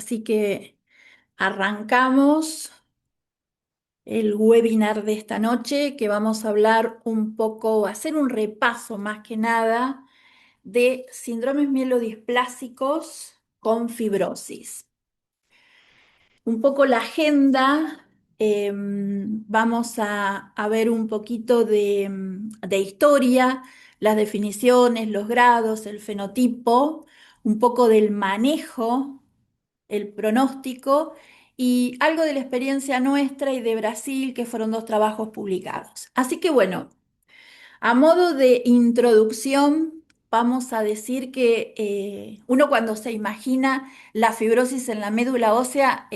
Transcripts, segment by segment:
Así que arrancamos el webinar de esta noche que vamos a hablar un poco, hacer un repaso más que nada de síndromes mielodisplásicos con fibrosis. Un poco la agenda, vamos a ver un poquito de historia, las definiciones, los grados, el fenotipo, un poco del manejo, el pronóstico y algo de la experiencia nuestra y de Brasil, que fueron dos trabajos publicados. Así que bueno, a modo de introducción, vamos a decir que uno cuando se imagina la fibrosis en la médula ósea,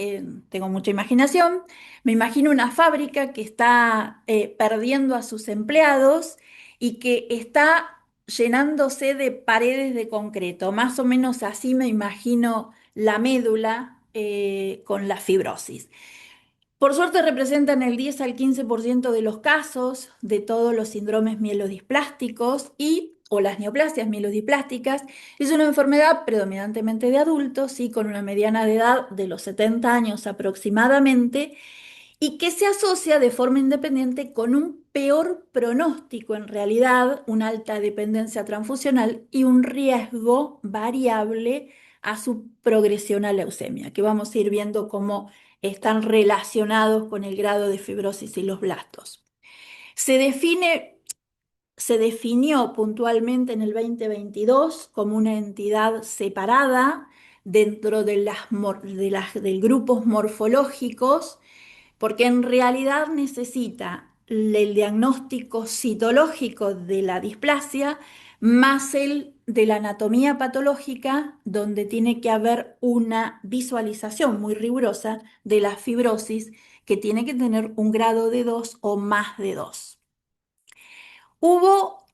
tengo mucha imaginación, me imagino una fábrica que está perdiendo a sus empleados y que está llenándose de paredes de concreto. Más o menos así me imagino la médula con la fibrosis. Por suerte representan el 10 al 15% de los casos de todos los síndromes mielodisplásticos o las neoplasias mielodisplásticas. Es una enfermedad predominantemente de adultos y con una mediana de edad de los 70 años aproximadamente y que se asocia de forma independiente con un peor pronóstico en realidad, una alta dependencia transfusional y un riesgo variable a su progresión a leucemia, que vamos a ir viendo cómo están relacionados con el grado de fibrosis y los blastos. Se define, se definió puntualmente en el 2022 como una entidad separada dentro de grupos morfológicos porque en realidad necesita el diagnóstico citológico de la displasia más el de la anatomía patológica, donde tiene que haber una visualización muy rigurosa de la fibrosis, que tiene que tener un grado de 2 o más de 2. Hubo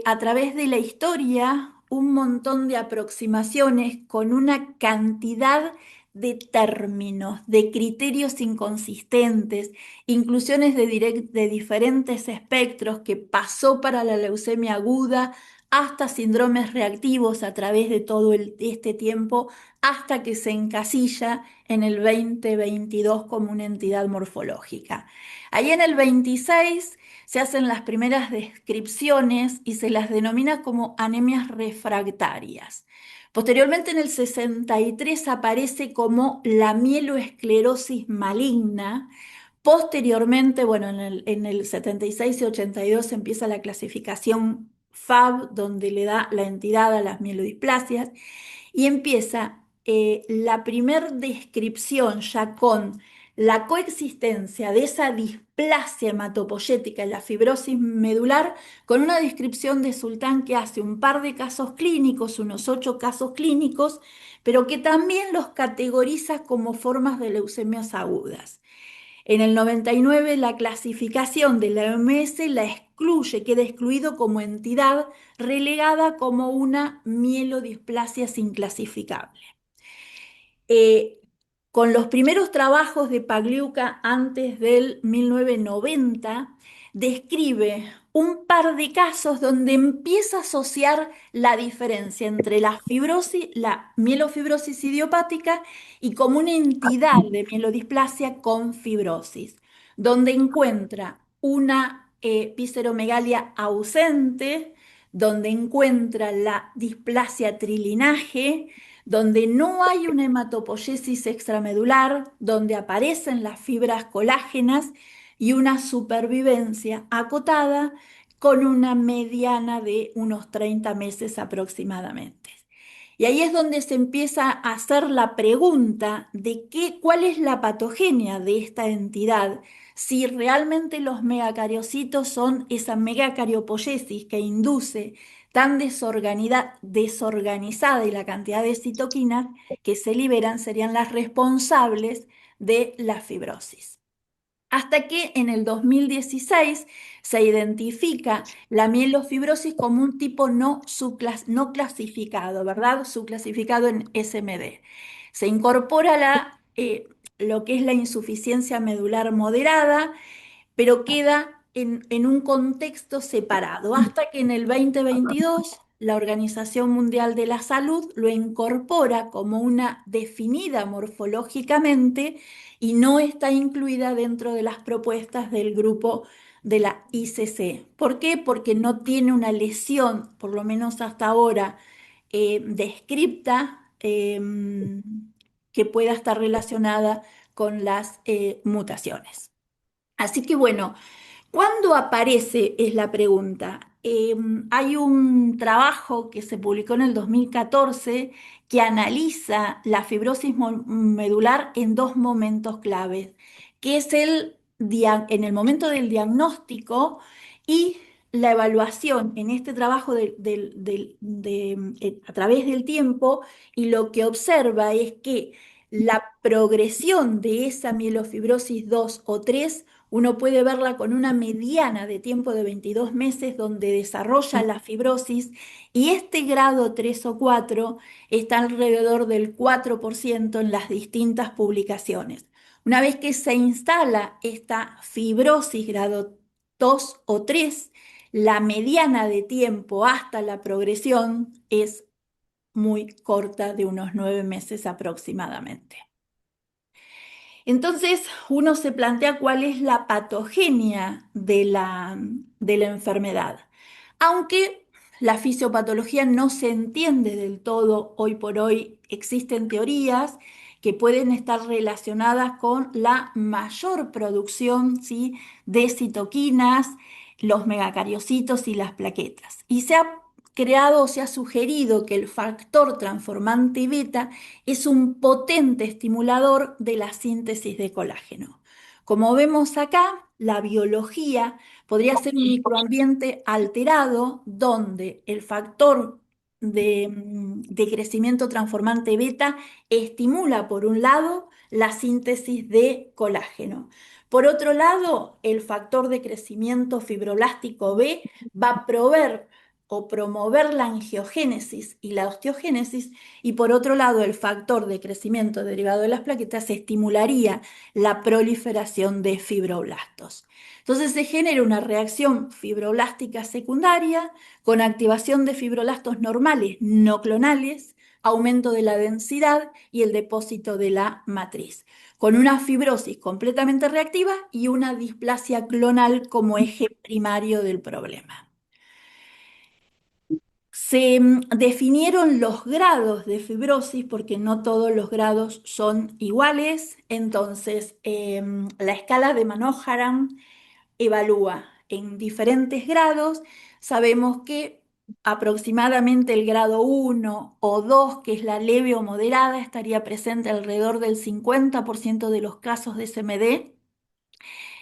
a través de la historia un montón de aproximaciones con una cantidad de términos, de criterios inconsistentes, inclusiones de diferentes espectros que pasó para la leucemia aguda hasta síndromes reactivos a través de todo este tiempo, hasta que se encasilla en el 2022 como una entidad morfológica. Ahí en el 26 se hacen las primeras descripciones y se las denomina como anemias refractarias. Posteriormente, en el 63 aparece como la mieloesclerosis maligna. Posteriormente, bueno, en el 76 y 82 empieza la clasificación FAB, donde le da la entidad a las mielodisplasias y empieza la primer descripción ya con la coexistencia de esa displasia hematopoyética en la fibrosis medular con una descripción de Sultán que hace un par de casos clínicos, unos 8 casos clínicos, pero que también los categoriza como formas de leucemias agudas. En el 99 la clasificación de la OMS la excluye, queda excluido como entidad relegada como una mielodisplasia inclasificable. Eh, con los primeros trabajos de Pagliuca antes del 1990, describe un par de casos donde empieza a asociar la diferencia entre la fibrosis, la mielofibrosis idiopática y como una entidad de mielodisplasia con fibrosis, donde encuentra una visceromegalia ausente, donde encuentra la displasia trilinaje, donde no hay una hematopoiesis extramedular, donde aparecen las fibras colágenas y una supervivencia acotada con una mediana de unos 30 meses aproximadamente. Y ahí es donde se empieza a hacer la pregunta de cuál es la patogenia de esta entidad, si realmente los megacariocitos son esa megacariopollesis que induce tan desorganizada y la cantidad de citoquinas que se liberan serían las responsables de la fibrosis. Hasta que en el 2016 se identifica la mielofibrosis como un tipo no clasificado, ¿verdad? Subclasificado en SMD. Se incorpora lo que es la insuficiencia medular moderada, pero queda en un contexto separado, hasta que en el 2022 la Organización Mundial de la Salud lo incorpora como una definida morfológicamente y no está incluida dentro de las propuestas del grupo de la ICC. ¿Por qué? Porque no tiene una lesión, por lo menos hasta ahora, descripta, que pueda estar relacionada con las mutaciones. Así que bueno, ¿cuándo aparece? Es la pregunta. Hay un trabajo que se publicó en el 2014 que analiza la fibrosis medular en dos momentos claves, que es en el momento del diagnóstico y la evaluación en este trabajo a través del tiempo, y lo que observa es que la progresión de esa mielofibrosis 2 o 3 uno puede verla con una mediana de tiempo de 22 meses donde desarrolla la fibrosis, y este grado 3 o 4 está alrededor del 4% en las distintas publicaciones. Una vez que se instala esta fibrosis grado 2 o 3, la mediana de tiempo hasta la progresión es muy corta, de unos 9 meses aproximadamente. Entonces uno se plantea cuál es la patogenia de la enfermedad. Aunque la fisiopatología no se entiende del todo hoy por hoy, existen teorías que pueden estar relacionadas con la mayor producción, ¿sí?, de citoquinas, los megacariocitos y las plaquetas. Y se ha creado, se ha sugerido que el factor transformante beta es un potente estimulador de la síntesis de colágeno. Como vemos acá, la biología podría ser un microambiente alterado donde el factor de crecimiento transformante beta estimula, por un lado, la síntesis de colágeno. Por otro lado, el factor de crecimiento fibroblástico B va a proveer o promover la angiogénesis y la osteogénesis, y por otro lado el factor de crecimiento derivado de las plaquetas estimularía la proliferación de fibroblastos. Entonces se genera una reacción fibroblástica secundaria con activación de fibroblastos normales no clonales, aumento de la densidad y el depósito de la matriz, con una fibrosis completamente reactiva y una displasia clonal como eje primario del problema. Se definieron los grados de fibrosis porque no todos los grados son iguales. Entonces, la escala de Manojaren evalúa en diferentes grados. Sabemos que aproximadamente el grado 1 o 2, que es la leve o moderada, estaría presente alrededor del 50% de los casos de CMD.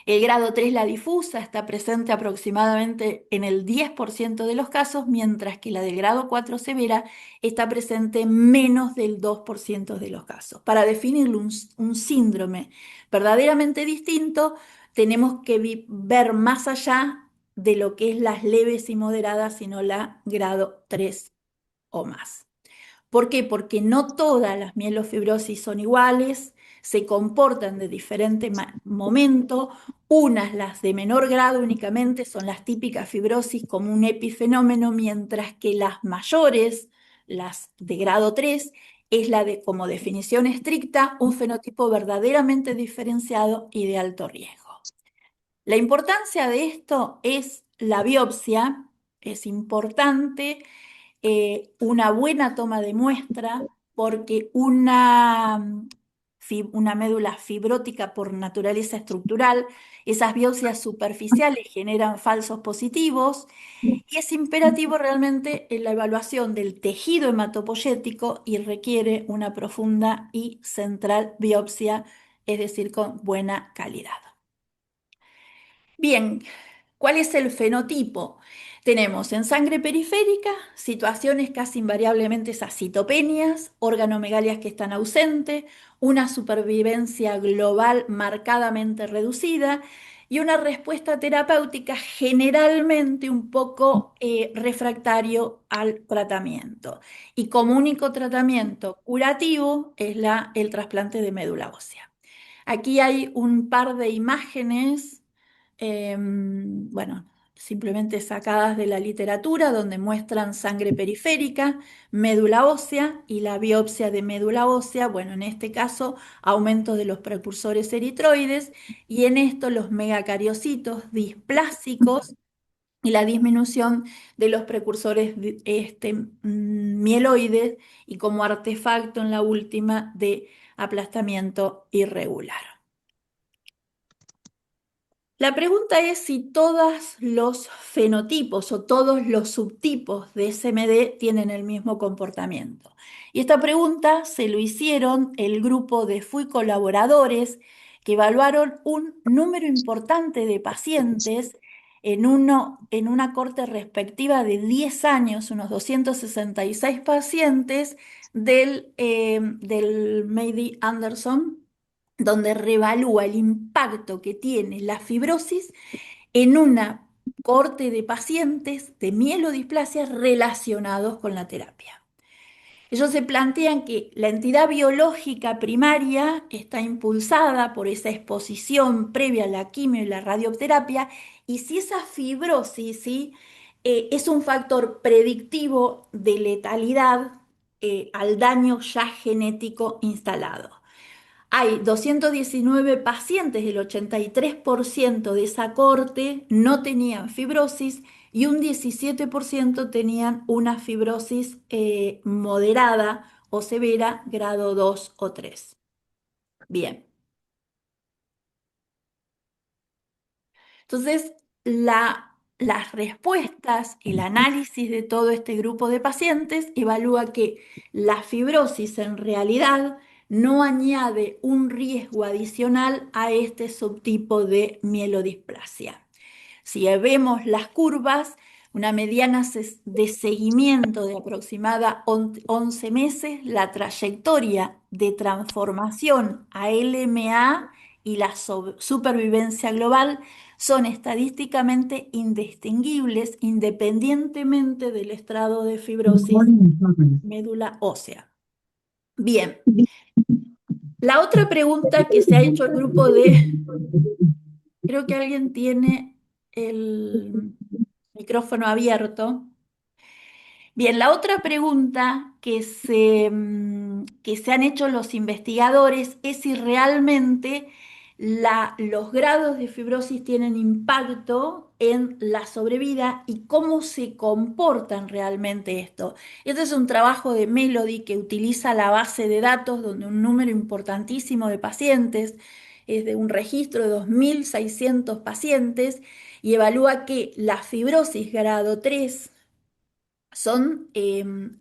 El grado 3, la difusa, está presente aproximadamente en el 10% de los casos, mientras que la del grado 4, severa, está presente en menos del 2% de los casos. Para definirlo, un síndrome verdaderamente distinto, tenemos que ver más allá de lo que es las leves y moderadas, sino la grado 3 o más. ¿Por qué? Porque no todas las mielofibrosis son iguales, se comportan de diferente momento. Unas, las de menor grado únicamente, son las típicas fibrosis como un epifenómeno, mientras que las mayores, las de grado 3, es la de, como definición estricta, un fenotipo verdaderamente diferenciado y de alto riesgo. La importancia de esto es la biopsia. Es importante una buena toma de muestra, porque una médula fibrótica por naturaleza estructural, esas biopsias superficiales generan falsos positivos, y es imperativo realmente en la evaluación del tejido hematopoyético y requiere una profunda y central biopsia, es decir, con buena calidad. Bien, ¿cuál es el fenotipo? Tenemos en sangre periférica situaciones casi invariablemente esas citopenias, organomegalias que están ausentes, una supervivencia global marcadamente reducida y una respuesta terapéutica generalmente un poco refractario al tratamiento. Y como único tratamiento curativo es el trasplante de médula ósea. Aquí hay un par de imágenes. Bueno, simplemente sacadas de la literatura, donde muestran sangre periférica, médula ósea y la biopsia de médula ósea, bueno, en este caso, aumento de los precursores eritroides y en esto los megacariocitos displásicos y la disminución de los precursores mieloides y como artefacto en la última de aplastamiento irregular. La pregunta es si todos los fenotipos o todos los subtipos de SMD tienen el mismo comportamiento. Y esta pregunta se lo hicieron el grupo de FUI colaboradores que evaluaron un número importante de pacientes en una corte respectiva de 10 años, unos 266 pacientes del Mady Anderson, donde revalúa el impacto que tiene la fibrosis en una corte de pacientes de mielodisplasia relacionados con la terapia. Ellos se plantean que la entidad biológica primaria está impulsada por esa exposición previa a la quimio y la radioterapia, y si esa fibrosis, ¿sí? Es un factor predictivo de letalidad al daño ya genético instalado. Hay 219 pacientes, el 83% de esa corte no tenían fibrosis y un 17% tenían una fibrosis moderada o severa, grado 2 o 3. Bien, entonces las respuestas, el análisis de todo este grupo de pacientes evalúa que la fibrosis en realidad no añade un riesgo adicional a este subtipo de mielodisplasia. Si vemos las curvas, una mediana de seguimiento de aproximada 11 meses, la trayectoria de transformación a LMA y la supervivencia global son estadísticamente indistinguibles independientemente del estrado de fibrosis médula ósea. Bien, la otra pregunta que se ha hecho el grupo creo que alguien tiene el micrófono abierto. Bien, la otra pregunta que se han hecho los investigadores es si realmente los grados de fibrosis tienen impacto en la sobrevida y cómo se comportan realmente esto. Este es un trabajo de Melody que utiliza la base de datos donde un número importantísimo de pacientes, es de un registro de 2.600 pacientes, y evalúa que la fibrosis grado 3 son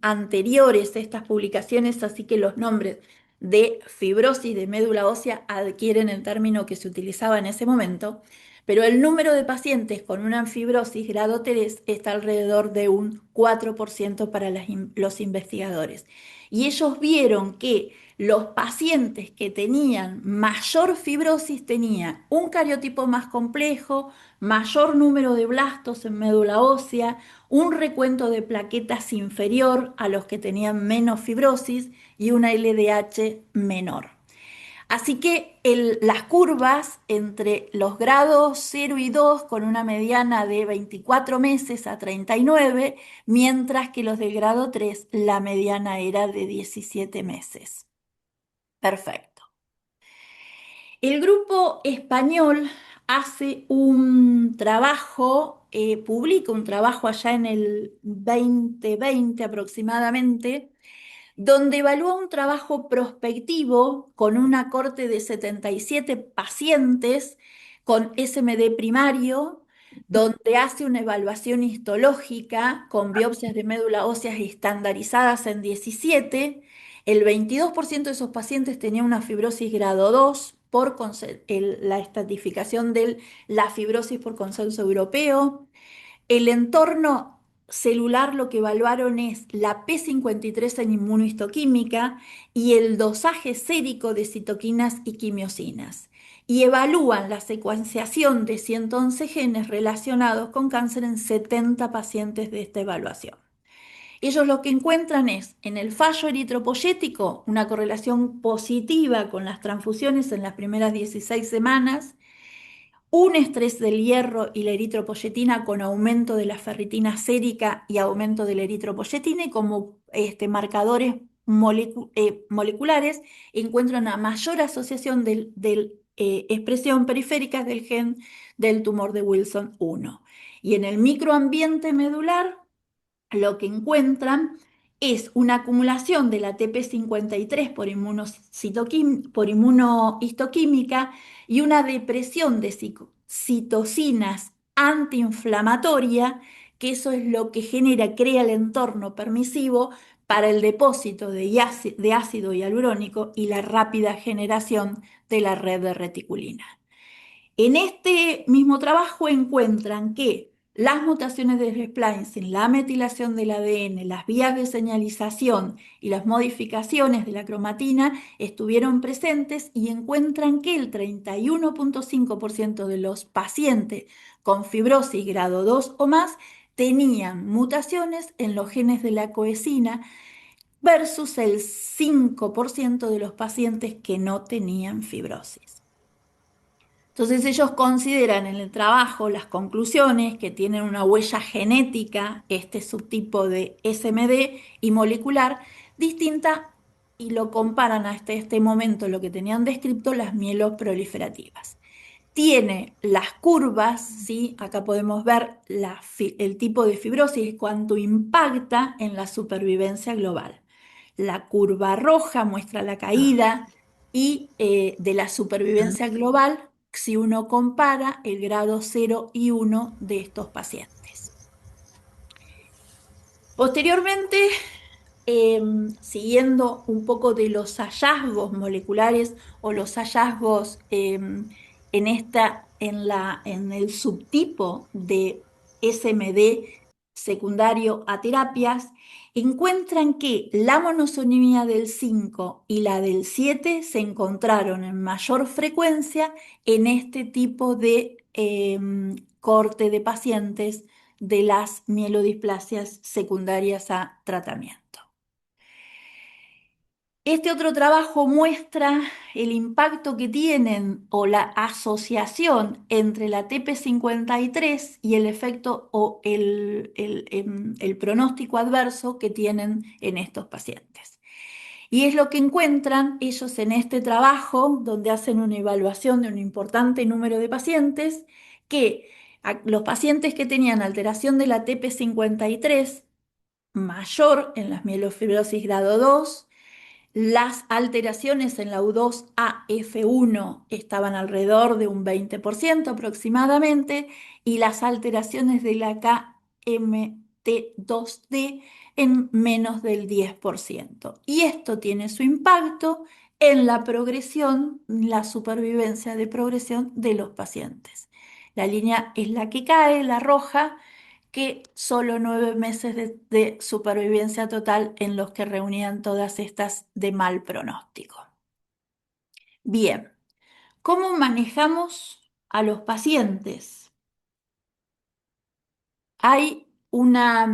anteriores a estas publicaciones, así que los nombres de fibrosis de médula ósea adquieren el término que se utilizaba en ese momento, pero el número de pacientes con una fibrosis grado 3 está alrededor de un 4% para los investigadores. Y ellos vieron que los pacientes que tenían mayor fibrosis tenían un cariotipo más complejo, mayor número de blastos en médula ósea, un recuento de plaquetas inferior a los que tenían menos fibrosis y una LDH menor. Así que las curvas entre los grados 0 y 2 con una mediana de 24 meses a 39, mientras que los del grado 3 la mediana era de 17 meses. Perfecto. El grupo español hace un trabajo, publica un trabajo allá en el 2020 aproximadamente, donde evalúa un trabajo prospectivo con una corte de 77 pacientes con SMD primario, donde hace una evaluación histológica con biopsias de médula óseas estandarizadas en 17. El 22% de esos pacientes tenía una fibrosis grado 2 por la estratificación de la fibrosis por consenso europeo. El entorno celular lo que evaluaron es la P53 en inmunohistoquímica y el dosaje sérico de citoquinas y quimiosinas. Y evalúan la secuenciación de 111 genes relacionados con cáncer en 70 pacientes de esta evaluación. Ellos lo que encuentran es en el fallo eritropoyético una correlación positiva con las transfusiones en las primeras 16 semanas, un estrés del hierro y la eritropoyetina con aumento de la ferritina sérica y aumento de la eritropoyetina, y como marcadores moleculares encuentran una mayor asociación del expresión periférica del gen del tumor de Wilson 1. Y en el microambiente medular lo que encuentran es una acumulación de la TP53 por inmunohistoquímica y una depresión de citocinas antiinflamatoria, que eso es lo que crea el entorno permisivo para el depósito de ácido hialurónico y la rápida generación de la red de reticulina. En este mismo trabajo encuentran que las mutaciones de splicing, la metilación del ADN, las vías de señalización y las modificaciones de la cromatina estuvieron presentes, y encuentran que el 31,5% de los pacientes con fibrosis grado 2 o más tenían mutaciones en los genes de la coesina versus el 5% de los pacientes que no tenían fibrosis. Entonces ellos consideran en el trabajo las conclusiones que tienen una huella genética, este subtipo de SMD y molecular, distinta, y lo comparan hasta este momento lo que tenían descrito las mieloproliferativas. Tiene las curvas, ¿sí? Acá podemos ver el tipo de fibrosis, cuánto impacta en la supervivencia global. La curva roja muestra la caída de la supervivencia global si uno compara el grado 0 y 1 de estos pacientes. Posteriormente, siguiendo un poco de los hallazgos moleculares o los hallazgos en el subtipo de SMD secundario a terapias, encuentran que la monosonimia del 5 y la del 7 se encontraron en mayor frecuencia en este tipo de corte de pacientes de las mielodisplasias secundarias a tratamiento. Este otro trabajo muestra el impacto que tienen o la asociación entre la TP53 y el efecto o el pronóstico adverso que tienen en estos pacientes. Y es lo que encuentran ellos en este trabajo, donde hacen una evaluación de un importante número de pacientes, que los pacientes que tenían alteración de la TP53 mayor en las mielofibrosis grado 2, las alteraciones en la U2AF1 estaban alrededor de un 20% aproximadamente, y las alteraciones de la KMT2D en menos del 10%. Y esto tiene su impacto en la progresión, la supervivencia de progresión de los pacientes. La línea es la que cae, la roja, que solo 9 meses de supervivencia total en los que reunían todas estas de mal pronóstico. Bien, ¿cómo manejamos a los pacientes? Hay una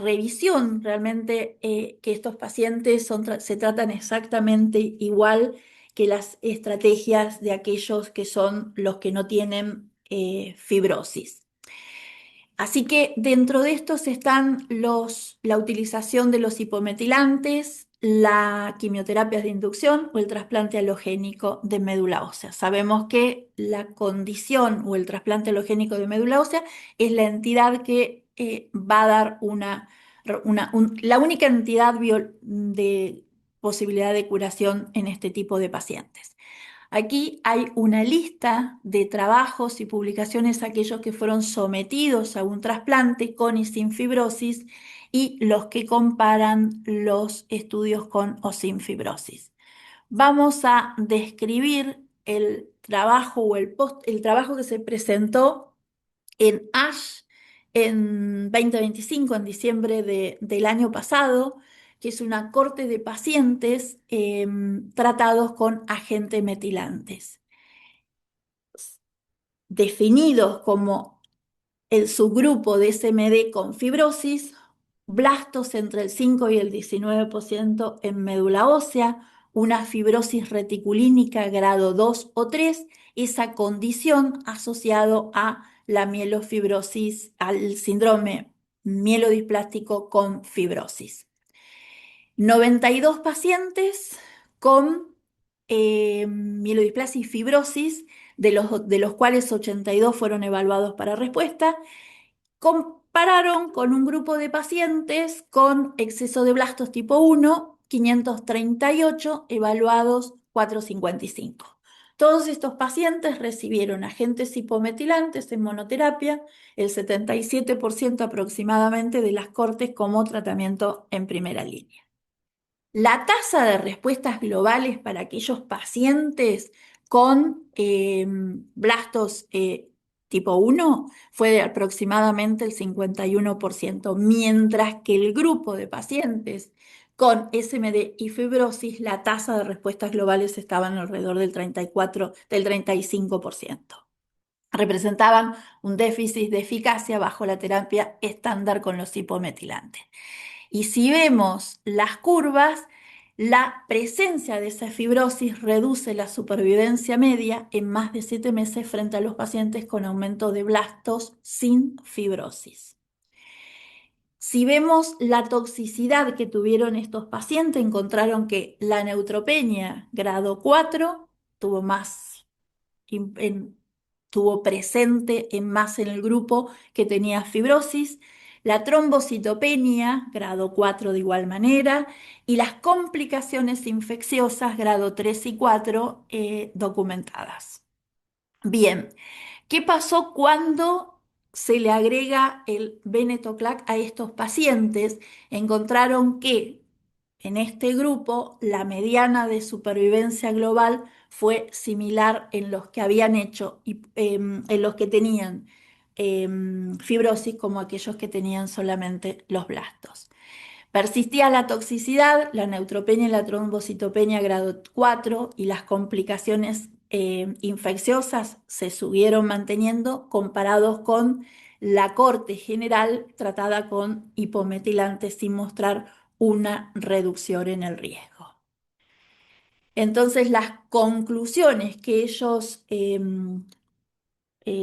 revisión realmente que estos pacientes se tratan exactamente igual que las estrategias de aquellos que son los que no tienen fibrosis. Así que dentro de estos están la utilización de los hipometilantes, la quimioterapia de inducción o el trasplante halogénico de médula ósea. Sabemos que la condición o el trasplante halogénico de médula ósea es la entidad que va a dar la única entidad de posibilidad de curación en este tipo de pacientes. Aquí hay una lista de trabajos y publicaciones, aquellos que fueron sometidos a un trasplante con y sin fibrosis, y los que comparan los estudios con o sin fibrosis. Vamos a describir el trabajo o el trabajo que se presentó en ASH en 2025, en diciembre del año pasado, que es una corte de pacientes tratados con agentes metilantes, definidos como el subgrupo de SMD con fibrosis, blastos entre el 5 y el 19% en médula ósea, una fibrosis reticulínica grado 2 o 3, esa condición asociado a la mielofibrosis, al síndrome mielodisplástico con fibrosis. 92 pacientes con mielodisplasia y fibrosis, de los cuales 82 fueron evaluados para respuesta. Compararon con un grupo de pacientes con exceso de blastos tipo 1, 538, evaluados 455. Todos estos pacientes recibieron agentes hipometilantes en monoterapia, el 77% aproximadamente de las cortes como tratamiento en primera línea. La tasa de respuestas globales para aquellos pacientes con blastos tipo 1 fue de aproximadamente el 51%, mientras que el grupo de pacientes con SMD y fibrosis, la tasa de respuestas globales estaba alrededor del 34, del 35%. Representaban un déficit de eficacia bajo la terapia estándar con los hipometilantes. Y si vemos las curvas, la presencia de esa fibrosis reduce la supervivencia media en más de 7 meses frente a los pacientes con aumento de blastos sin fibrosis. Si vemos la toxicidad que tuvieron estos pacientes, encontraron que la neutropenia grado 4 tuvo más estuvo presente más en el grupo que tenía fibrosis, la trombocitopenia, grado 4 de igual manera, y las complicaciones infecciosas, grado 3 y 4, documentadas. Bien, ¿qué pasó cuando se le agrega el venetoclax a estos pacientes? Encontraron que en este grupo la mediana de supervivencia global fue similar en los que habían hecho, en los que tenían fibrosis como aquellos que tenían solamente los blastos. Persistía la toxicidad, la neutropenia y la trombocitopenia grado 4 y las complicaciones infecciosas se siguieron manteniendo comparados con la corte general tratada con hipometilantes sin mostrar una reducción en el riesgo. Entonces, las conclusiones que ellos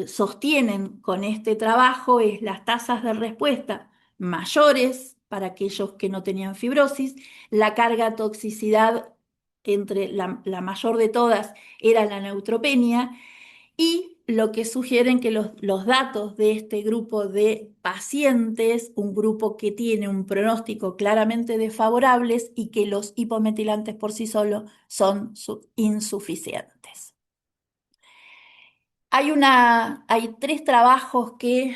sostienen con este trabajo es las tasas de respuesta mayores para aquellos que no tenían fibrosis, la carga toxicidad entre la mayor de todas era la neutropenia, y lo que sugieren que los datos de este grupo de pacientes, un grupo que tiene un pronóstico claramente desfavorables y que los hipometilantes por sí solos son insuficientes. Hay 3 trabajos que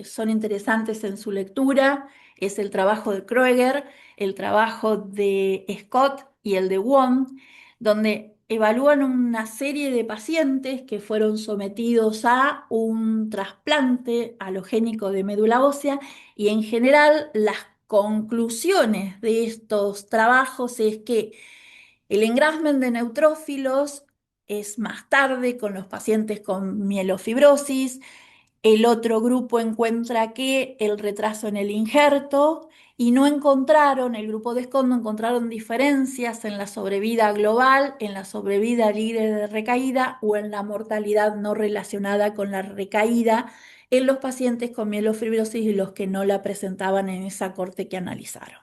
son interesantes en su lectura. Es el trabajo de Kroeger, el trabajo de Scott y el de Wong, donde evalúan una serie de pacientes que fueron sometidos a un trasplante halogénico de médula ósea, y en general las conclusiones de estos trabajos es que el engrassment de neutrófilos es más tarde con los pacientes con mielofibrosis. El otro grupo encuentra que el retraso en el injerto, y no encontraron, el grupo de Scott no encontraron diferencias en la sobrevida global, en la sobrevida libre de recaída o en la mortalidad no relacionada con la recaída en los pacientes con mielofibrosis y los que no la presentaban en esa corte que analizaron.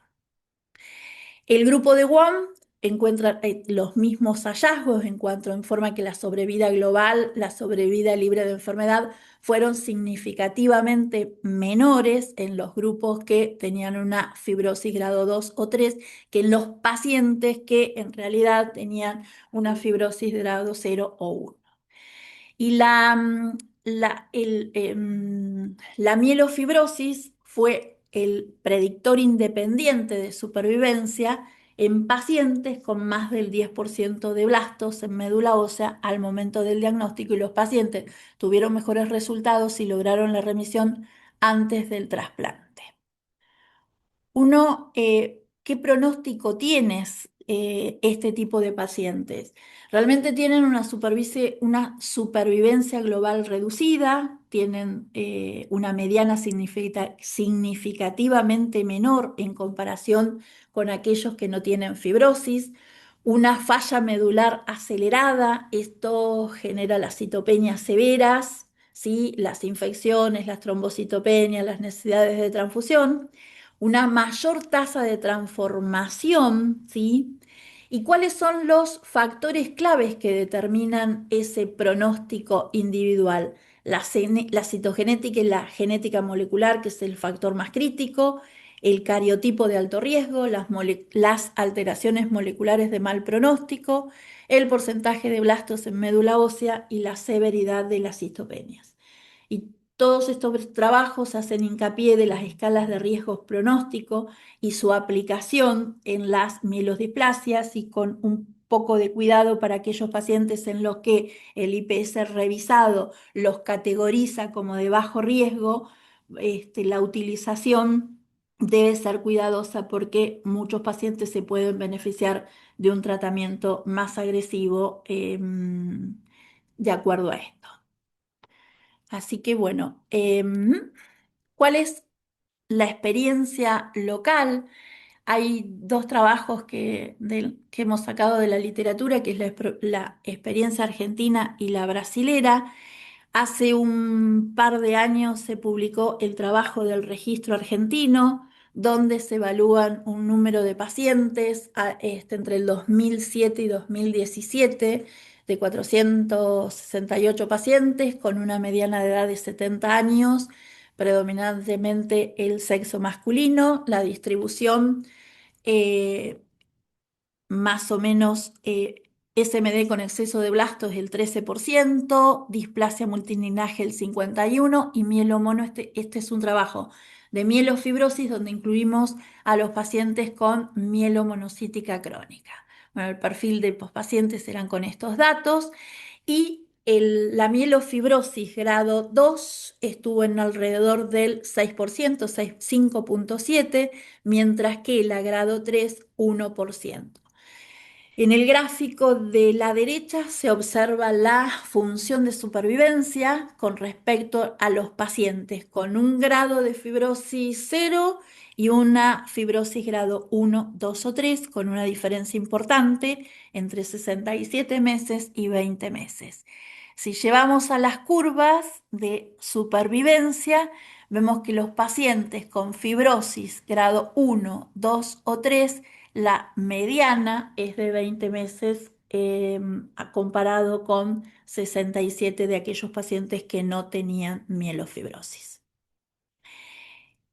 El grupo de Wong encuentra los mismos hallazgos en cuanto informa que la sobrevida global, la sobrevida libre de enfermedad fueron significativamente menores en los grupos que tenían una fibrosis grado 2 o 3 que en los pacientes que en realidad tenían una fibrosis grado 0 o 1. Y la mielofibrosis fue el predictor independiente de supervivencia en pacientes con más del 10% de blastos en médula ósea al momento del diagnóstico, y los pacientes tuvieron mejores resultados y lograron la remisión antes del trasplante. ¿Qué pronóstico tienes este tipo de pacientes? Realmente tienen una supervivencia global reducida, tienen una mediana significativamente menor en comparación con aquellos que no tienen fibrosis, una falla medular acelerada, esto genera las citopenias severas, ¿sí? Las infecciones, las trombocitopenias, las necesidades de transfusión, una mayor tasa de transformación, ¿sí? ¿Y cuáles son los factores claves que determinan ese pronóstico individual? La citogenética y la genética molecular, que es el factor más crítico, el cariotipo de alto riesgo, las alteraciones moleculares de mal pronóstico, el porcentaje de blastos en médula ósea y la severidad de las citopenias. Y todos estos trabajos hacen hincapié de las escalas de riesgos pronóstico y su aplicación en las mielodisplasias y con un poco de cuidado para aquellos pacientes en los que el IPS revisado los categoriza como de bajo riesgo, la utilización debe ser cuidadosa porque muchos pacientes se pueden beneficiar de un tratamiento más agresivo de acuerdo a esto. Así que bueno, ¿cuál es la experiencia local? Hay dos trabajos que hemos sacado de la literatura, que es la experiencia argentina y la brasilera. Hace un par de años se publicó el trabajo del registro argentino, donde se evalúan un número de pacientes entre el 2007 y 2017 de 468 pacientes con una mediana de edad de 70 años, predominantemente el sexo masculino, la distribución eh, más o menos SMD con exceso de blastos el 13%, displasia multilinaje el 51% y mielomono, este es un trabajo de mielofibrosis donde incluimos a los pacientes con mielomonocítica crónica. Bueno, el perfil de los pacientes eran con estos datos y la mielofibrosis grado 2 estuvo en alrededor del 6%, 5,7%, mientras que la grado 3, 1%. En el gráfico de la derecha se observa la función de supervivencia con respecto a los pacientes con un grado de fibrosis 0 y una fibrosis grado 1, 2 o 3, con una diferencia importante entre 67 meses y 20 meses. Si llevamos a las curvas de supervivencia, vemos que los pacientes con fibrosis grado 1, 2 o 3, la mediana es de 20 meses comparado con 67 de aquellos pacientes que no tenían mielofibrosis.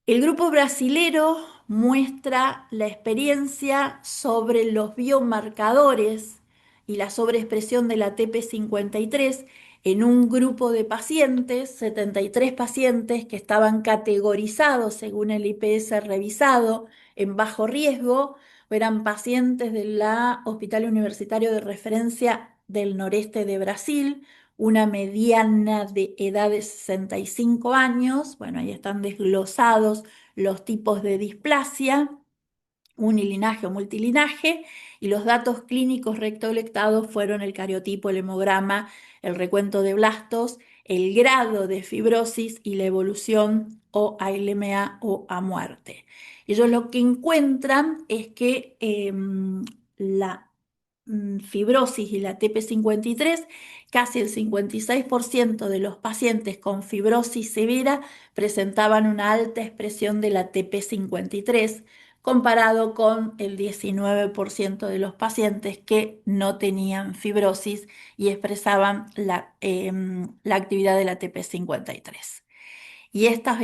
El grupo brasilero muestra la experiencia sobre los biomarcadores y la sobreexpresión de la TP53 en un grupo de pacientes, 73 pacientes que estaban categorizados según el IPS revisado en bajo riesgo, eran pacientes del Hospital Universitario de Referencia del Noreste de Brasil, una mediana de edad de 65 años. Bueno, ahí están desglosados los tipos de displasia, unilinaje o multilinaje, y los datos clínicos recolectados fueron el cariotipo, el hemograma, el recuento de blastos, el grado de fibrosis y la evolución o a LMA o a muerte. Ellos lo que encuentran es que la fibrosis y la TP53, casi el 56% de los pacientes con fibrosis severa presentaban una alta expresión de la TP53, comparado con el 19% de los pacientes que no tenían fibrosis y expresaban la actividad de la TP53. Y estas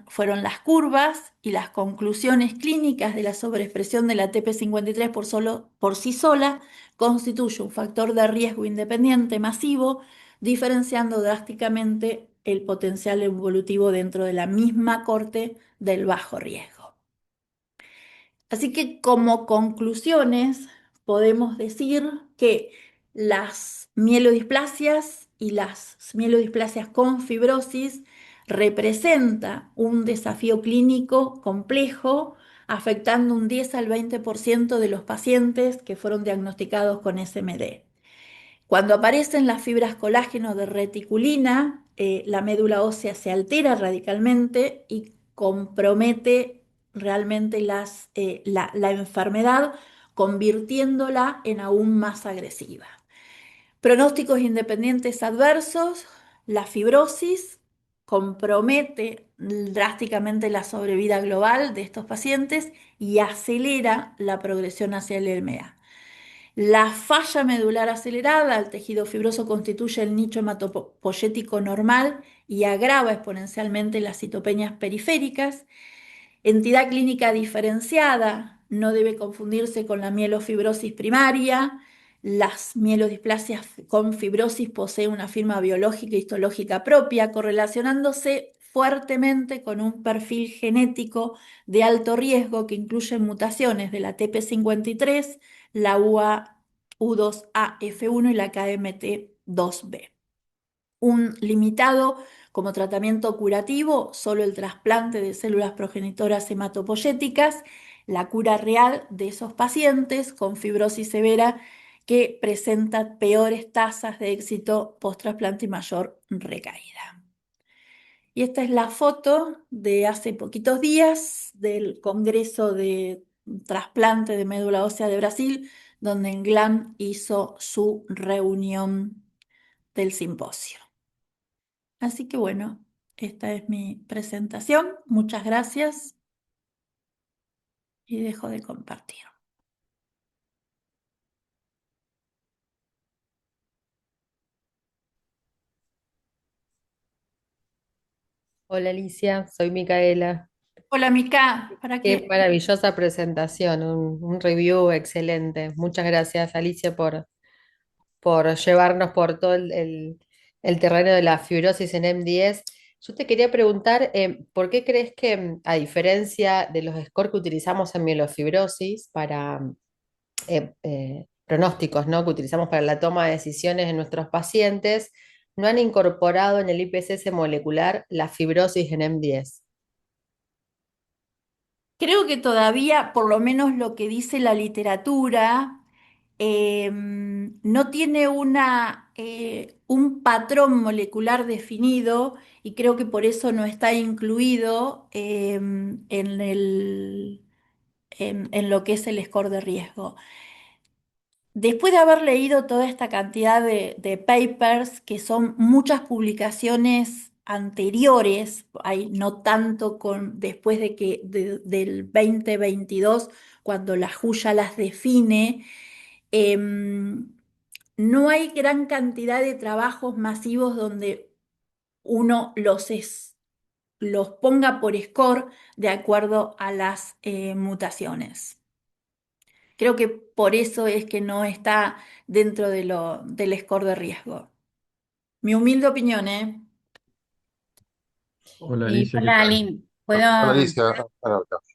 fueron las curvas y las conclusiones clínicas de la sobreexpresión de la TP53 por sí sola constituye un factor de riesgo independiente masivo, diferenciando drásticamente el potencial evolutivo dentro de la misma corte del bajo riesgo. Así que como conclusiones podemos decir que las mielodisplasias y las mielodisplasias con fibrosis representa un desafío clínico complejo, afectando un 10 al 20% de los pacientes que fueron diagnosticados con SMD. Cuando aparecen las fibras colágeno de reticulina, la médula ósea se altera radicalmente y compromete realmente la enfermedad convirtiéndola en aún más agresiva. Pronósticos independientes adversos, la fibrosis compromete drásticamente la sobrevida global de estos pacientes y acelera la progresión hacia el LMA. La falla medular acelerada, el tejido fibroso constituye el nicho hematopoyético normal y agrava exponencialmente las citopenias periféricas. Entidad clínica diferenciada, no debe confundirse con la mielofibrosis primaria. Las mielodisplasias con fibrosis poseen una firma biológica e histológica propia, correlacionándose fuertemente con un perfil genético de alto riesgo que incluye mutaciones de la TP53, la U2AF1 y la KMT2B. Un limitado como tratamiento curativo, solo el trasplante de células progenitoras hematopoyéticas, la cura real de esos pacientes con fibrosis severa que presentan peores tasas de éxito post-trasplante y mayor recaída. Y esta es la foto de hace poquitos días del Congreso de Trasplante de Médula Ósea de Brasil, donde Englan hizo su reunión del simposio. Así que bueno, esta es mi presentación. Muchas gracias y dejo de compartir. Hola Alicia, soy Micaela. Hola, Mica, ¿para Qué qué? maravillosa presentación, un review excelente. Muchas gracias Alicia por llevarnos por todo el terreno de la fibrosis en M10. Yo te quería preguntar, ¿por qué crees que, a diferencia de los scores que utilizamos en mielofibrosis para pronósticos, ¿no? Que utilizamos para la toma de decisiones en nuestros pacientes, no han incorporado en el IPSS molecular la fibrosis en M10? Creo que todavía, por lo menos lo que dice la literatura, no tiene un patrón molecular definido y creo que por eso no está incluido en lo que es el score de riesgo. Después de haber leído toda esta cantidad de papers, que son muchas publicaciones anteriores, hay no tanto después del 2022, cuando la WHO ya las define, no hay gran cantidad de trabajos masivos donde uno los ponga por score de acuerdo a las mutaciones. Creo que por eso es que no está dentro del score de riesgo. Mi humilde opinión, ¿eh? Hola Y Alicia, ¿qué hola, tal? Ali, ¿puedo? Hola Alicia, Carolina.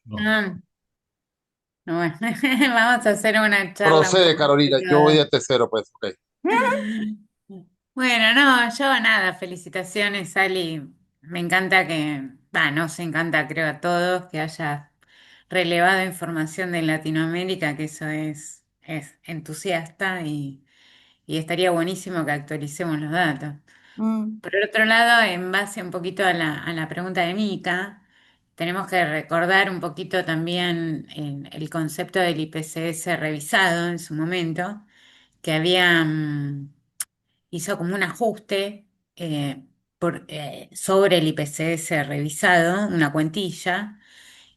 No. Ah, no, bueno, vamos a hacer una charla un Procede, poco Carolina, yo voy privada. a tercero, pues, ok. Bueno, no, yo nada, felicitaciones, Ali. Me encanta nos encanta, creo, a todos que haya relevado información de Latinoamérica, que eso es entusiasta y estaría buenísimo que actualicemos los datos. Mm, Por el otro lado, en base un poquito a la pregunta de Mica, tenemos que recordar un poquito también el concepto del IPCS revisado en su momento, que hizo como un ajuste sobre el IPCS revisado, una cuentilla,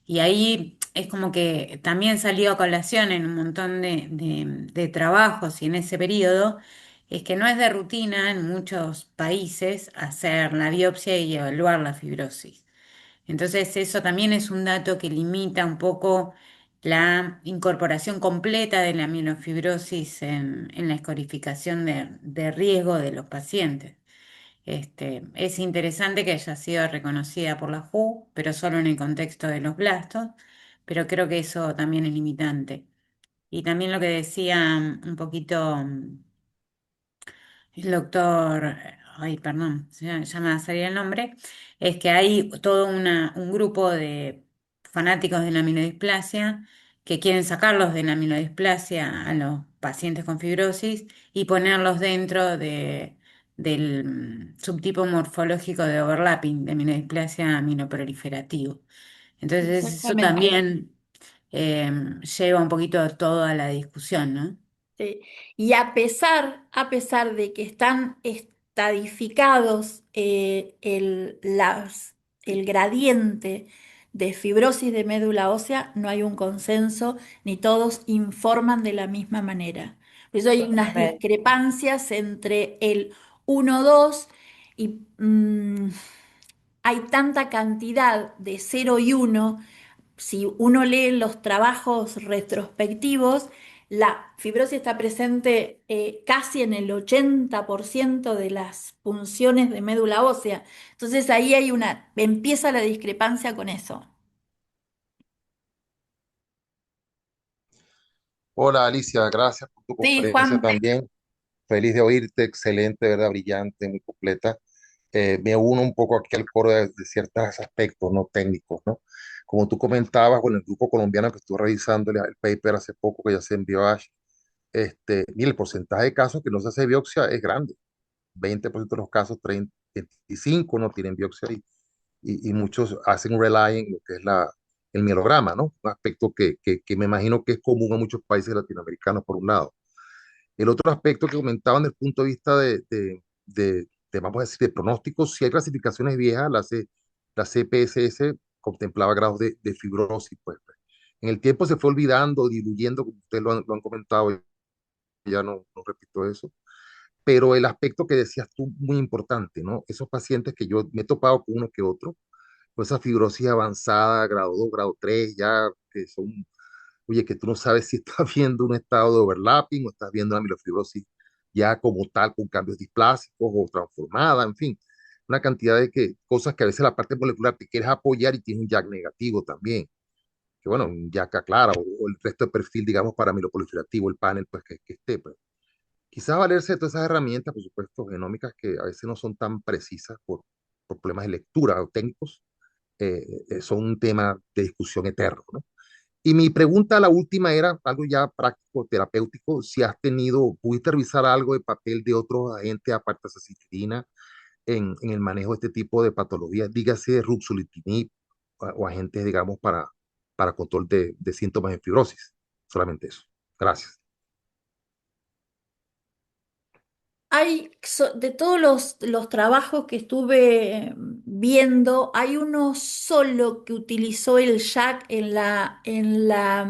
y ahí es como que también salió a colación en un montón de trabajos y en ese periodo, es que no es de rutina en muchos países hacer la biopsia y evaluar la fibrosis. Entonces eso también es un dato que limita un poco la incorporación completa de la mielofibrosis en la escorificación de riesgo de los pacientes. Es interesante que haya sido reconocida por la WHO, pero solo en el contexto de los blastos, pero creo que eso también es limitante. Y también lo que decía un poquito el doctor, ay, perdón, ya me va a salir el nombre, es que hay todo un grupo de fanáticos de la aminodisplasia que quieren sacarlos de la aminodisplasia a los pacientes con fibrosis y ponerlos dentro del subtipo morfológico de overlapping de aminodisplasia aminoproliferativo. Entonces, eso exactamente. también lleva un poquito toda la discusión, ¿no? Sí. Y a pesar de que están estadificados el gradiente de fibrosis de médula ósea, no hay un consenso ni todos informan de la misma manera. Por eso hay unas Totalmente. discrepancias entre el 1, 2 y hay tanta cantidad de 0 y 1. Si uno lee los trabajos retrospectivos, la fibrosis está presente casi en el 80% de las punciones de médula ósea. Entonces ahí empieza la discrepancia con eso. Hola Alicia, gracias por tu Sí, conferencia Juan. también. Feliz de oírte, excelente, ¿verdad? Brillante, muy completa. Me uno un poco aquí al coro de ciertos aspectos no técnicos, ¿no? Como tú comentabas con el grupo colombiano que estuvo revisando el paper hace poco que ya se envió a Ash, mira, el porcentaje de casos que no se hace biopsia es grande. 20% de los casos, 30, 25 no tienen biopsia y muchos hacen rely en lo que es el mielograma, ¿no? Un aspecto que me imagino que es común a muchos países latinoamericanos por un lado. El otro aspecto que comentaban desde el punto de vista vamos a decir, de pronósticos, si hay clasificaciones viejas, la CPSS contemplaba grados de fibrosis, pues. En el tiempo se fue olvidando, diluyendo, como ustedes lo han comentado, ya no repito eso, pero el aspecto que decías tú, muy importante, ¿no? Esos pacientes que yo me he topado con uno que otro, con esa fibrosis avanzada, grado 2 grado 3 ya que son, oye, que tú no sabes si estás viendo un estado de overlapping o estás viendo una mielofibrosis ya como tal, con cambios displásicos o transformada, en fin, una cantidad de cosas que a veces la parte molecular te quieres apoyar y tiene un JAK negativo también, que bueno, un JAK clara o el resto de perfil, digamos, para mieloproliferativo, el panel, pues que esté, pues. Quizás valerse de todas esas herramientas, por supuesto, genómicas que a veces no son tan precisas por problemas de lectura o técnicos, son un tema de discusión eterno, ¿no? Y mi pregunta, la última, era algo ya práctico, terapéutico, si has pudiste revisar algo de papel de otros agentes aparte de azacitidina en el manejo de este tipo de patologías, dígase ruxolitinib o agentes, digamos, para control de síntomas de fibrosis. Solamente eso. Gracias. De todos los trabajos que estuve viendo, hay uno solo que utilizó el JAK en la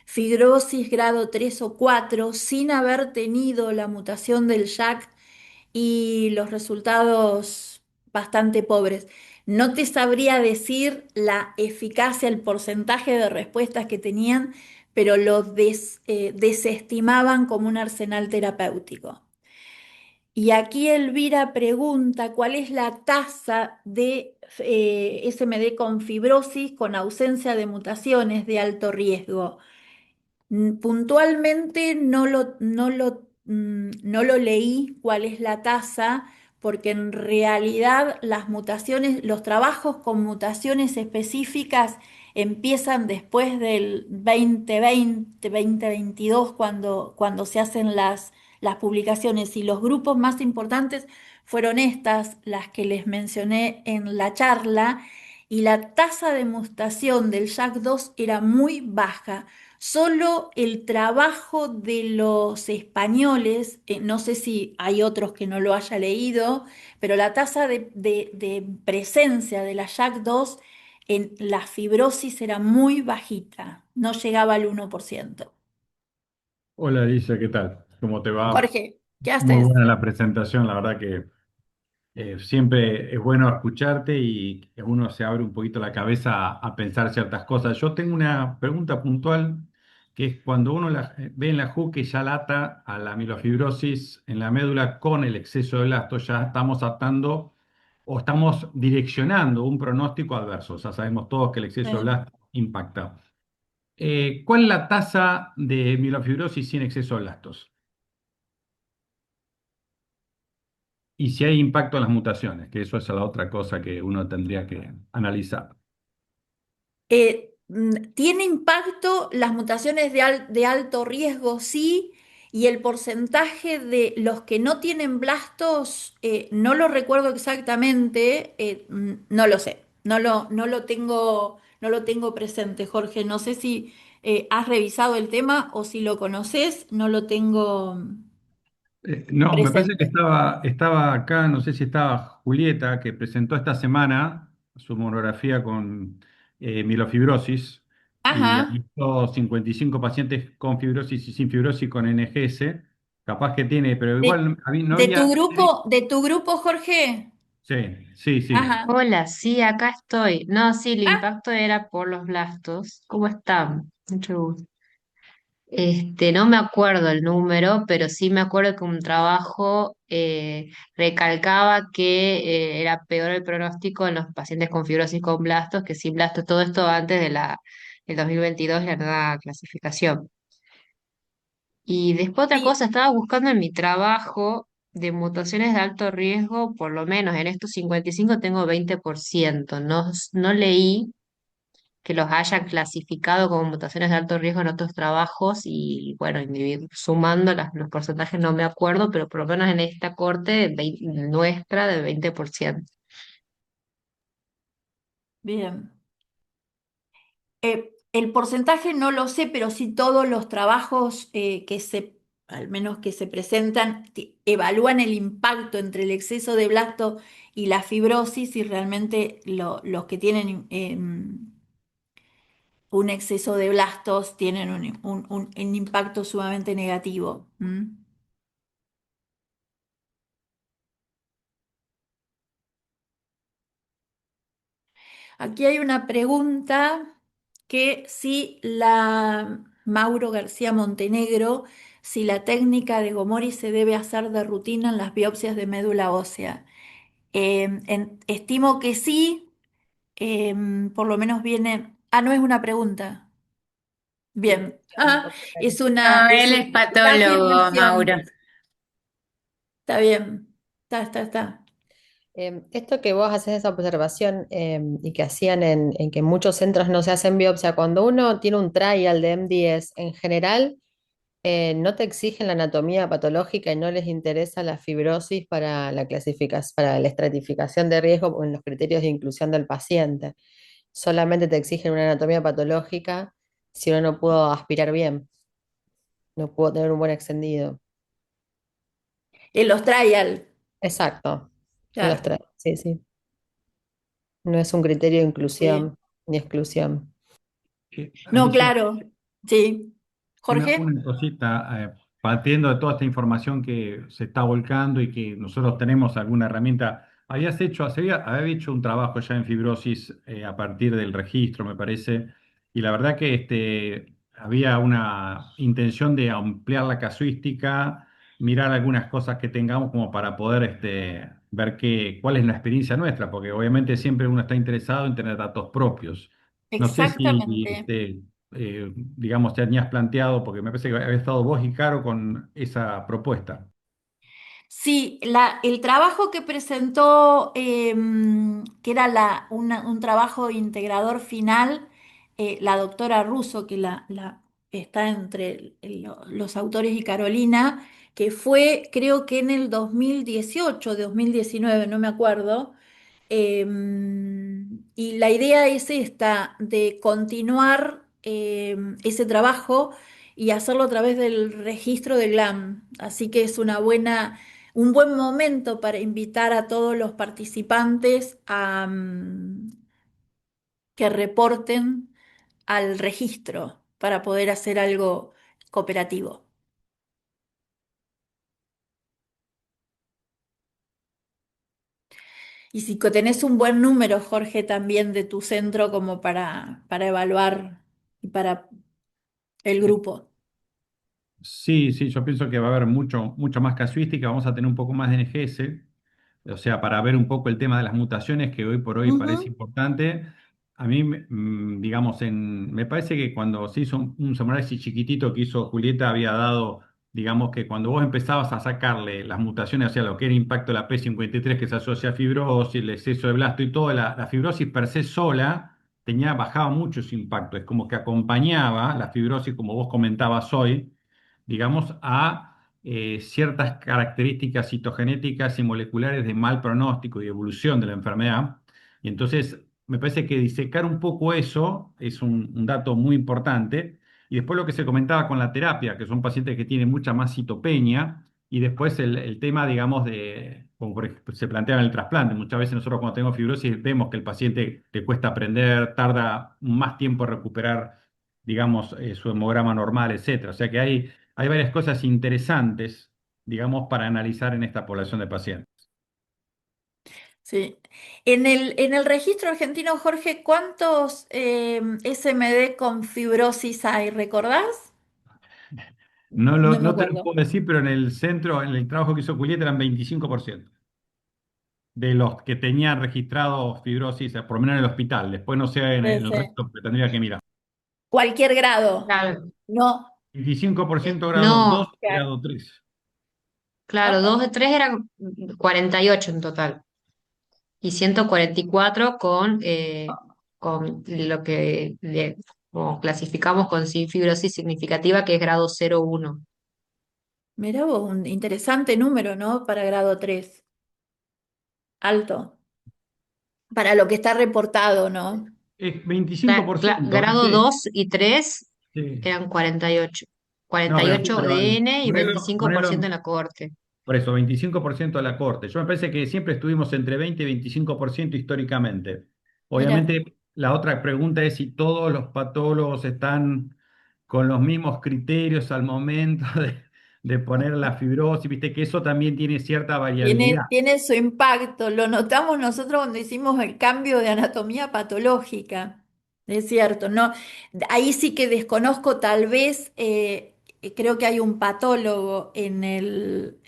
fibrosis grado 3 o 4 sin haber tenido la mutación del JAK y los resultados bastante pobres. No te sabría decir la eficacia, el porcentaje de respuestas que tenían, pero desestimaban como un arsenal terapéutico. Y aquí Elvira pregunta cuál es la tasa de SMD con fibrosis con ausencia de mutaciones de alto riesgo. Puntualmente no lo leí cuál es la tasa, porque en realidad las mutaciones, los trabajos con mutaciones específicas empiezan después del 2020, 2022, cuando se hacen las publicaciones. Y los grupos más importantes fueron las que les mencioné en la charla, y la tasa de mutación del JAK2 era muy baja. Solo el trabajo de los españoles, no sé si hay otros que no lo haya leído, pero la tasa de presencia de la JAK2 en la fibrosis era muy bajita, no llegaba al 1%. Hola Alicia, ¿qué tal? ¿Cómo te va? Jorge, ¿qué Muy haces? buena la presentación, la verdad que siempre es bueno escucharte y que uno se abre un poquito la cabeza a pensar ciertas cosas. Yo tengo una pregunta puntual, que es cuando uno ve en la JU que ya lata a la mielofibrosis en la médula con el exceso de blasto, ya estamos atando o estamos direccionando un pronóstico adverso. O sea, sabemos todos que el exceso de Sí. blasto impacta. ¿Cuál es la tasa de mielofibrosis sin exceso de blastos? Y si hay impacto en las mutaciones, que eso es la otra cosa que uno tendría que analizar. ¿Tiene impacto las mutaciones de alto riesgo? Sí, y el porcentaje de los que no tienen blastos, no lo recuerdo exactamente, no lo sé, no lo tengo, no lo tengo presente, Jorge. No sé si has revisado el tema o si lo conoces, no lo tengo No, me parece que presente. estaba acá, no sé si estaba Julieta, que presentó esta semana su monografía con mielofibrosis y Ajá. analizó 55 pacientes con fibrosis y sin fibrosis con NGS. Capaz que tiene, pero De, igual no había. de tu grupo, Jorge. Sí, sí, sí. Ajá. Hola, sí, acá estoy. No, sí, el Ah, impacto era por los blastos. ¿Cómo están? Mucho gusto. No me acuerdo el número, pero sí me acuerdo que un trabajo recalcaba que era peor el pronóstico en los pacientes con fibrosis con blastos que sin blastos. Todo esto antes de del 2022, la nueva clasificación. Y después otra sí. cosa, estaba buscando en mi trabajo de mutaciones de alto riesgo, por lo menos en estos 55 tengo 20%. No, no leí que los hayan clasificado como mutaciones de alto riesgo en otros trabajos y bueno, sumando los porcentajes no me acuerdo, pero por lo menos en esta corte nuestra de 20%. Bien. El porcentaje no lo sé, pero sí todos los trabajos al menos que se presentan, evalúan el impacto entre el exceso de blasto y la fibrosis y realmente los que tienen un exceso de blastos tienen un impacto sumamente negativo. ¿M? Aquí hay una pregunta que si la Mauro García Montenegro, si la técnica de Gomori se debe hacer de rutina en las biopsias de médula ósea. Estimo que sí, por lo menos viene. Ah, no es una pregunta. Bien. Ah, No, es él es una patólogo, Mauro. afirmación. Está bien. Está. Esto que vos haces esa observación y que hacían en que en muchos centros no se hacen biopsia, cuando uno tiene un trial de M10, en general no te exigen la anatomía patológica y no les interesa la fibrosis para la clasificación, para la estratificación de riesgo en los criterios de inclusión del paciente. Solamente te exigen una anatomía patológica si uno no pudo aspirar bien, no pudo tener un buen extendido. En los trial. Exacto, en los Claro. sí, sí. No es un criterio de Sí. inclusión ni exclusión. No, Alicia, claro. Sí. Jorge. una cosita, partiendo de toda esta información que se está volcando y que nosotros tenemos alguna herramienta, había hecho un trabajo ya en fibrosis a partir del registro, me parece, y la verdad que había una intención de ampliar la casuística, mirar algunas cosas que tengamos como para poder ver cuál es la experiencia nuestra, porque obviamente siempre uno está interesado en tener datos propios. No sé si Exactamente. digamos, te tenías planteado, porque me parece que había estado vos y Caro con esa propuesta. Sí, el trabajo que presentó, que era un trabajo integrador final, la doctora Russo, que está entre los autores y Carolina, que fue creo que en el 2018, 2019, no me acuerdo. Y la idea es esta, de continuar ese trabajo y hacerlo a través del registro de GLAM. Así que es un buen momento para invitar a todos los participantes a que reporten al registro para poder hacer algo cooperativo. Y si tenés un buen número, Jorge, también de tu centro como para evaluar y para el Eh, grupo. Sí, sí, yo pienso que va a haber mucho más casuística, vamos a tener un poco más de NGS, o sea, para ver un poco el tema de las mutaciones que hoy por hoy parece Ujú. importante. A mí, digamos, me parece que cuando se hizo un análisis chiquitito que hizo Julieta, había dado, digamos, que cuando vos empezabas a sacarle las mutaciones, o sea, lo que era impacto de la P53 que se asocia a fibrosis, el exceso de blasto y todo, la fibrosis per se sola bajaba mucho su impacto, es como que acompañaba la fibrosis, como vos comentabas hoy, digamos, a ciertas características citogenéticas y moleculares de mal pronóstico y evolución de la enfermedad. Y entonces me parece que disecar un poco eso es un dato muy importante. Y después lo que se comentaba con la terapia, que son pacientes que tienen mucha más citopenia, y después el tema, digamos, como por ejemplo, se plantea en el trasplante. Muchas veces nosotros cuando tenemos fibrosis vemos que el paciente le cuesta aprender, tarda más tiempo en recuperar, digamos, su hemograma normal, etcétera. O sea que hay varias cosas interesantes, digamos, para analizar en esta población de pacientes. Sí. En el registro argentino, Jorge, ¿cuántos SMD con fibrosis hay? ¿Recordás? No me No te lo acuerdo. puedo decir, pero en el centro, en el trabajo que hizo Julieta, eran 25% de los que tenían registrado fibrosis, por lo menos en el hospital. Después no sé en el Sí. resto, que tendría que mirar. Cualquier grado. Claro, No. 25% grado 2 no, y Claro. grado 3. claro, Ah, dos de tres eran 48 en total y 144 con lo que como clasificamos con sin fibrosis significativa, que es grado 0,1. mirá vos, un interesante número, ¿no? Para grado 3. Alto. Para lo que está reportado, ¿no? Es 25%, Grado ¿viste? 2 y 3 Sí. eran 48. No, pero sí, 48 pero DN y ponelo, 25% ponelo en la cohorte. por eso, 25% de la corte. Yo me parece que siempre estuvimos entre 20 y 25% históricamente. Mira, Obviamente, la otra pregunta es si todos los patólogos están con los mismos criterios al momento de poner la fibrosis, viste que eso también tiene cierta variabilidad. tiene su impacto. Lo notamos nosotros cuando hicimos el cambio de anatomía patológica. Es cierto, ¿no? Ahí sí que desconozco, tal vez, creo que hay un patólogo en el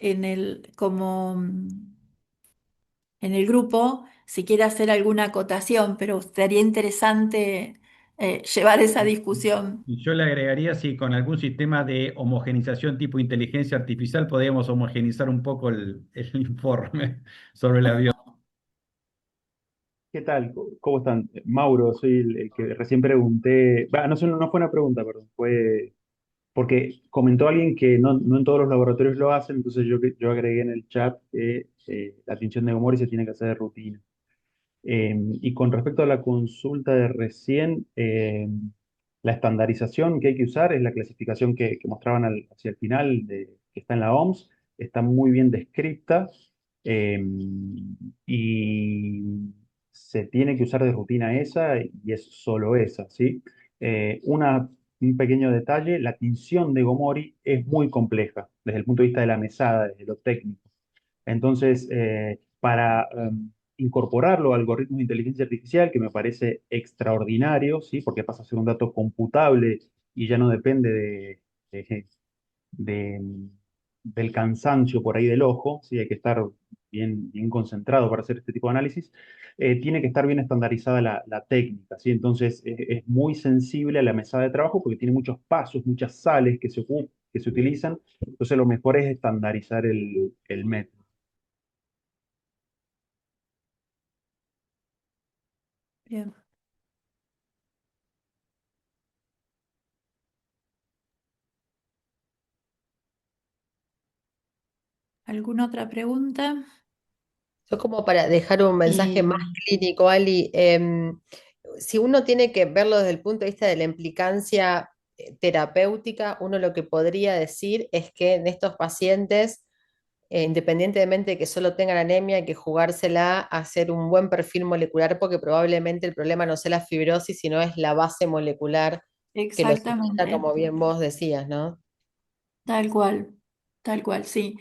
grupo, si quiere hacer alguna acotación, pero sería interesante, llevar esa discusión. Y yo le agregaría si con algún sistema de homogenización tipo inteligencia artificial podríamos homogenizar un poco el informe sobre la biología. ¿Qué tal? ¿Cómo están? Mauro, soy el que recién pregunté. No, no fue una pregunta, perdón. Fue porque comentó alguien que no en todos los laboratorios lo hacen, entonces yo agregué en el chat que la tinción de Gomori se tiene que hacer de rutina. Y con respecto a la consulta de recién, la estandarización que hay que usar es la clasificación que mostraban hacia el final, que está en la OMS, está muy bien descrita, eh, y se tiene que usar de rutina esa y es solo esa, ¿sí? Un pequeño detalle, la tinción de Gomori es muy compleja desde el punto de vista de la mesada, desde lo técnico. Entonces, para incorporarlo a algoritmos de inteligencia artificial, que me parece extraordinario, ¿sí? Porque pasa a ser un dato computable y ya no depende de- de- del cansancio por ahí del ojo, ¿sí? Hay que estar bien concentrado para hacer este tipo de análisis. Tiene que estar bien estandarizada la técnica, ¿sí? Entonces, es muy sensible a la mesada de trabajo porque tiene muchos pasos, muchas sales que se utilizan. Entonces, lo mejor es estandarizar el método. Bien. ¿Alguna otra pregunta? Yo como para dejar un mensaje más Y clínico, Ali, si uno tiene que verlo desde el punto de vista de la implicancia terapéutica, uno lo que podría decir es que en estos pacientes, independientemente de que solo tengan anemia, hay que jugársela a hacer un buen perfil molecular porque probablemente el problema no sea la fibrosis, sino es la base molecular que lo sustenta, Exactamente, como bien vos decías, ¿no? tal cual, sí.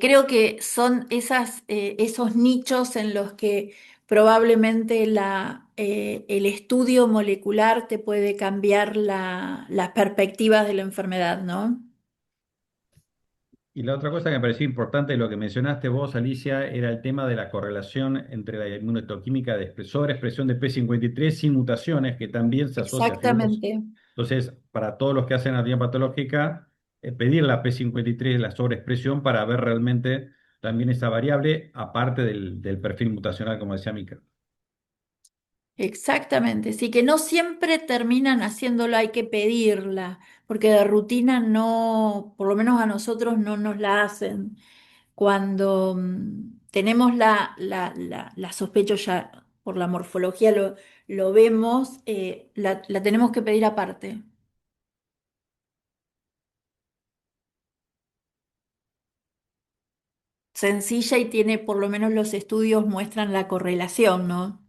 Creo que son esos nichos en los que probablemente el estudio molecular te puede cambiar las perspectivas de la enfermedad, ¿no? Y la otra cosa que me pareció importante de lo que mencionaste vos, Alicia, era el tema de la correlación entre la inmunohistoquímica de sobreexpresión de P53 sin mutaciones, que también se asocia a fibrosis. Exactamente. Entonces, para todos los que hacen anatomía patológica, pedir la P53, la sobreexpresión, para ver realmente también esa variable, aparte del perfil mutacional, como decía Mica. Exactamente, sí, que no siempre terminan haciéndolo, hay que pedirla, porque de rutina no, por lo menos a nosotros no nos la hacen. Cuando tenemos la sospecha ya, por la morfología lo vemos, la tenemos que pedir aparte. Sencilla y tiene, por lo menos los estudios muestran la correlación, ¿no?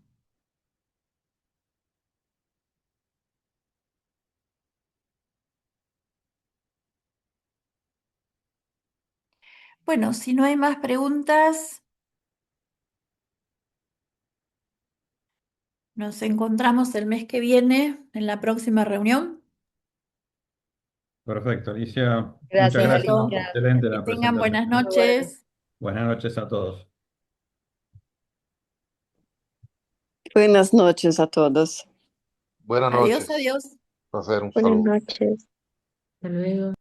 Bueno, si no hay más preguntas, nos encontramos el mes que viene en la próxima reunión. Perfecto, Alicia. Muchas Gracias, gracias. Listo. Alicia. Excelente Que la tengan buenas presentación. Muy bueno. noches. Buenas noches a todos. Buenas noches a todos. Buenas Adiós, noches. adiós. Placer, un Buenas saludo. noches. Hasta luego.